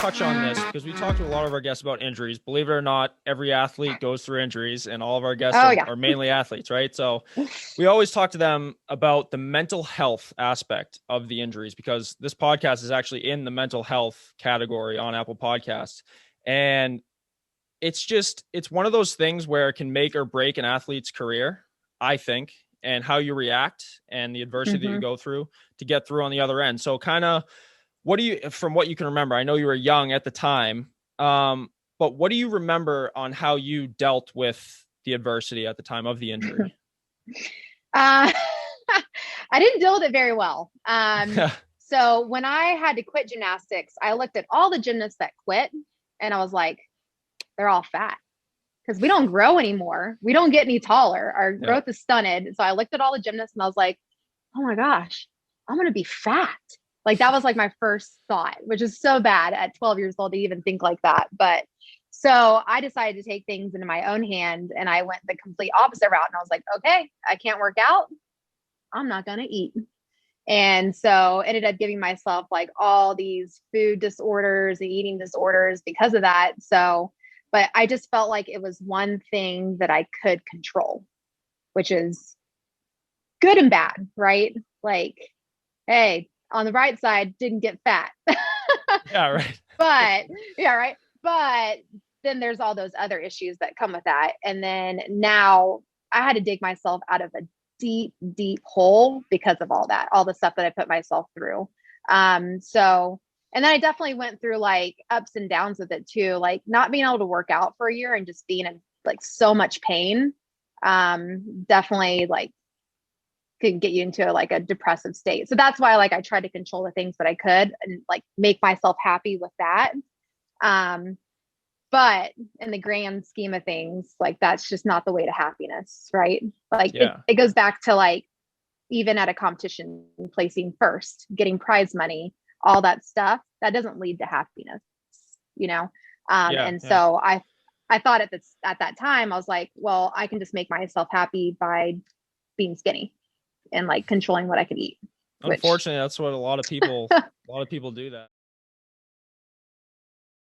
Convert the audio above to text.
touch on this because we talked to a lot of our guests about injuries. Believe it or not, every athlete goes through injuries, and all of our guests Oh are, yeah. are mainly athletes, right? So we always talk to them about the mental health aspect of the injuries because this podcast is actually in the mental health category on Apple Podcasts. And it's one of those things where it can make or break an athlete's career, I think, and how you react and the adversity that you hmm go through to get through on the other end. So kind of from what you can remember, I know you were young at the time, but what do you remember on how you dealt with the adversity at the time of the injury? Uh, I didn't deal with it very well. Yeah, So when I had to quit gymnastics, I looked at all the gymnasts that quit and I was like, they're all fat because we don't grow anymore. We don't get any taller. Our yeah, growth is stunted. So I looked at all the gymnasts and I was like, oh my gosh, I'm going to be fat. Like that was like my first thought, which is so bad at 12 years old to even think like that. But so I decided to take things into my own hand and I went the complete opposite route. And I was like, okay, I can't work out. I'm not going to eat. And so ended up giving myself like all these food disorders and eating disorders because of that. So, but I just felt like it was one thing that I could control, which is good and bad, right? Like, hey, on the right side, didn't get fat. yeah, right. But yeah, right. But then there's all those other issues that come with that. And then now I had to dig myself out of a deep, deep hole because of all that, all the stuff that I put myself through. So, and then I definitely went through like ups and downs with it too, like not being able to work out for a year and just being in like so much pain. Definitely like could get you into like a depressive state. So that's why like I tried to control the things that I could and like make myself happy with that. Um, but in the grand scheme of things, like that's just not the way to happiness, right? Like Yeah, it goes back to like even at a competition, placing first, getting prize money, all that stuff, that doesn't lead to happiness, you know? yeah, And yeah. so I thought at that time, I was like, well, I can just make myself happy by being skinny and like controlling what I could eat, which Unfortunately, that's what a lot of people do that.